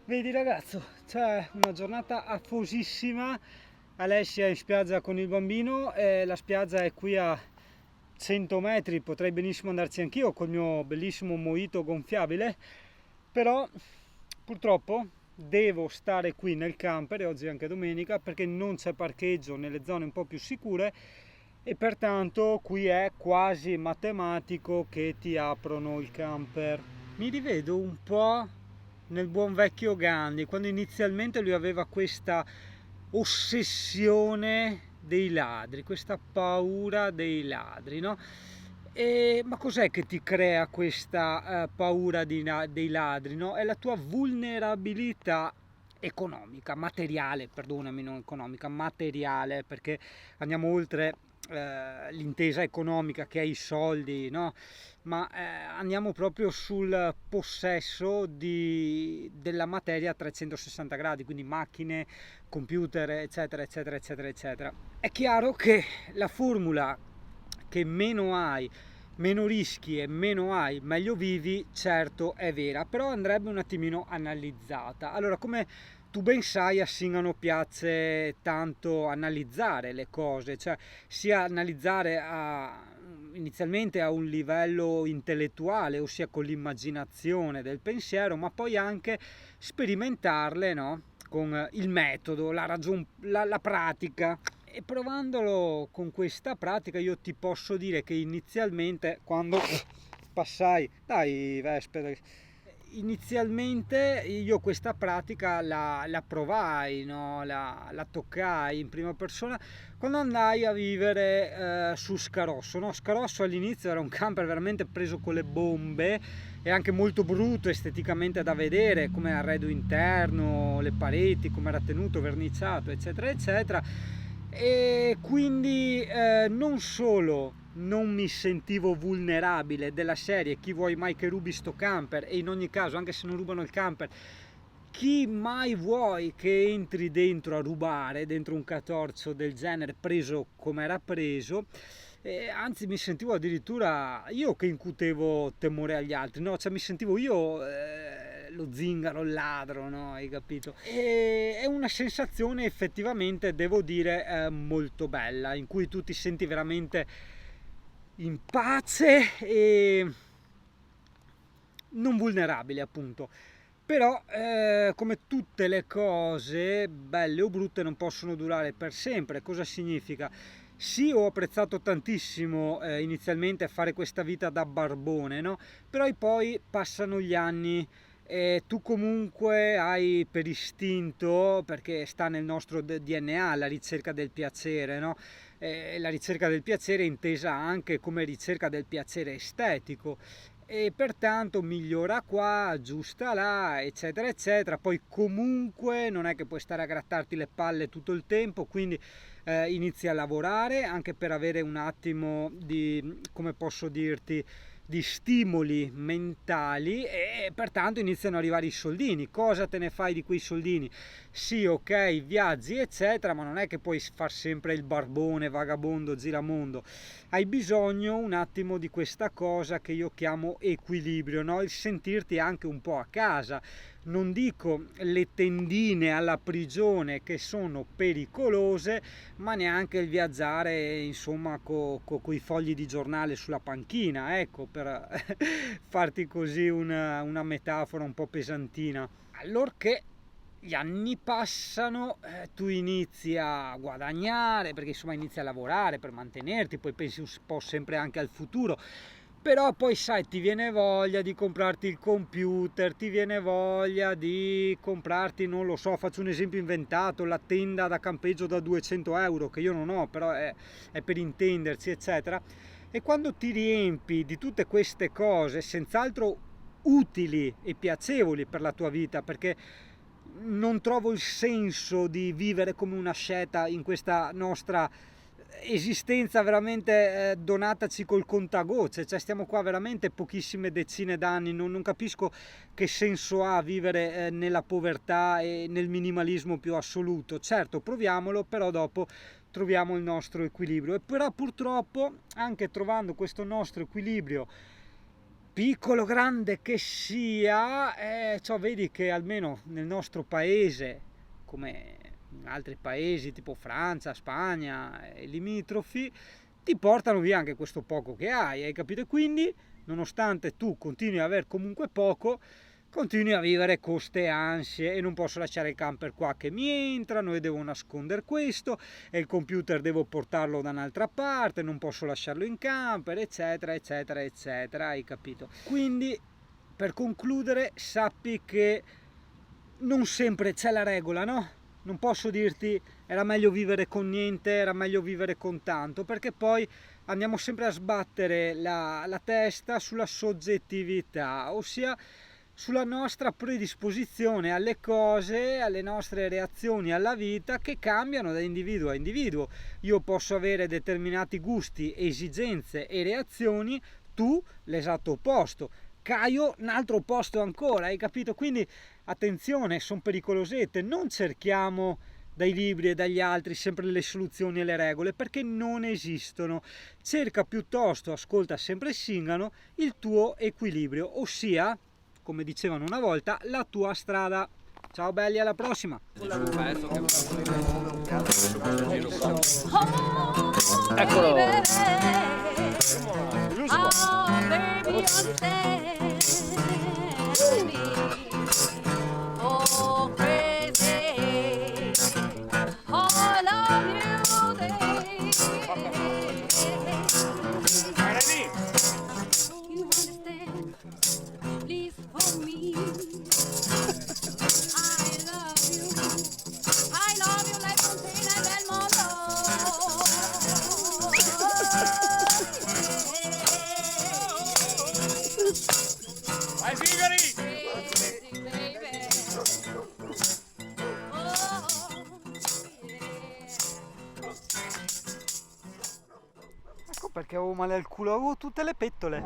Vedi ragazzo, c'è una giornata affosissima. Alessia è in spiaggia con il bambino e la spiaggia è qui a 100 metri, potrei benissimo andarci anch'io col mio bellissimo mojito gonfiabile, però purtroppo devo stare qui nel camper, e oggi è anche domenica, perché non c'è parcheggio nelle zone un po' più sicure e pertanto qui è quasi matematico che ti aprono il camper. Mi rivedo un po' nel buon vecchio Gandhi, quando inizialmente lui aveva questa ossessione dei ladri, questa paura dei ladri, no? Ma cos'è che ti crea questa paura dei ladri, no? È la tua vulnerabilità economica, materiale, perdonami, non economica, materiale, perché andiamo oltre l'intesa economica che è i soldi, no? Ma andiamo proprio sul possesso della materia a 360 gradi, quindi macchine, computer, eccetera, eccetera, eccetera, eccetera. È chiaro che la formula che meno hai, meno rischi e meno hai, meglio vivi, certo è vera, però andrebbe un attimino analizzata. Allora, come tu ben sai, a Singano piace tanto analizzare le cose, cioè sia analizzare inizialmente a un livello intellettuale, ossia con l'immaginazione del pensiero, ma poi anche sperimentarle, no? Con il metodo, la pratica. E provandolo con questa pratica io ti posso dire che inizialmente quando passai, dai Vesper, inizialmente io questa pratica la provai, no? La toccai in prima persona quando andai a vivere su Scarosso, no? Scarosso all'inizio era un camper veramente preso con le bombe e anche molto brutto esteticamente da vedere, come arredo interno, le pareti, come era tenuto, verniciato, eccetera, eccetera. E quindi non solo non mi sentivo vulnerabile della serie chi vuoi mai che rubi sto camper, e in ogni caso anche se non rubano il camper, chi mai vuoi che entri dentro a rubare dentro un catorcio del genere preso come era preso. Anzi, mi sentivo addirittura io che incutevo temore agli altri, no? Cioè mi sentivo io lo zingaro, il ladro, no? Hai capito? E è una sensazione effettivamente, devo dire, molto bella, in cui tu ti senti veramente in pace e non vulnerabile, appunto. Però, come tutte le cose, belle o brutte, non possono durare per sempre. Cosa significa? Sì, ho apprezzato tantissimo inizialmente fare questa vita da barbone, no? Però poi passano gli anni e tu comunque hai per istinto, perché sta nel nostro DNA, la ricerca del piacere, no? La ricerca del piacere intesa anche come ricerca del piacere estetico, e pertanto migliora qua, aggiusta là, eccetera, eccetera. Poi comunque non è che puoi stare a grattarti le palle tutto il tempo, quindi inizi a lavorare anche per avere un attimo di, come posso dirti, di stimoli mentali, e pertanto iniziano ad arrivare i soldini. Cosa te ne fai di quei soldini? Sì, ok, viaggi eccetera, ma non è che puoi far sempre il barbone, vagabondo, giramondo. Hai bisogno un attimo di questa cosa che io chiamo equilibrio, no? Il sentirti anche un po' a casa. Non dico le tendine alla prigione che sono pericolose, ma neanche il viaggiare insomma con i fogli di giornale sulla panchina, ecco, per farti così una metafora un po' pesantina. Allorché gli anni passano, tu inizi a guadagnare, perché insomma inizi a lavorare per mantenerti, poi pensi un po' sempre anche al futuro, però poi sai, ti viene voglia di comprarti il computer, ti viene voglia di comprarti, non lo so, faccio un esempio inventato, la tenda da campeggio da 200 euro, che io non ho, però è per intenderci, eccetera. E quando ti riempi di tutte queste cose, senz'altro utili e piacevoli per la tua vita, perché non trovo il senso di vivere come una sceta in questa nostra esistenza veramente donataci col contagocce, cioè stiamo qua veramente pochissime decine d'anni, non capisco che senso ha vivere nella povertà e nel minimalismo più assoluto. Certo, proviamolo, però dopo troviamo il nostro equilibrio. E però purtroppo anche trovando questo nostro equilibrio piccolo o grande che sia, cioè, vedi che almeno nel nostro paese, come in altri paesi tipo Francia, Spagna e limitrofi, ti portano via anche questo poco che hai capito? E quindi, nonostante tu continui a aver comunque poco, continui a vivere con ste ansie, e non posso lasciare il camper qua che mi entrano e devo nascondere questo, e il computer devo portarlo da un'altra parte, non posso lasciarlo in camper, eccetera eccetera eccetera, hai capito? Quindi, per concludere, sappi che non sempre c'è la regola, no? Non posso dirti era meglio vivere con niente, era meglio vivere con tanto, perché poi andiamo sempre a sbattere la testa sulla soggettività, ossia sulla nostra predisposizione alle cose, alle nostre reazioni alla vita, che cambiano da individuo a individuo. Io posso avere determinati gusti, esigenze e reazioni, tu l'esatto opposto, Caio un altro opposto ancora, hai capito? Quindi attenzione, sono pericolosette, non cerchiamo dai libri e dagli altri sempre le soluzioni e le regole, perché non esistono. Cerca piuttosto, ascolta sempre Singano, il tuo equilibrio, ossia, come dicevano una volta, la tua strada. Ciao belli, alla prossima! Eccolo! Ecco perché avevo male al culo, avevo tutte le pettole.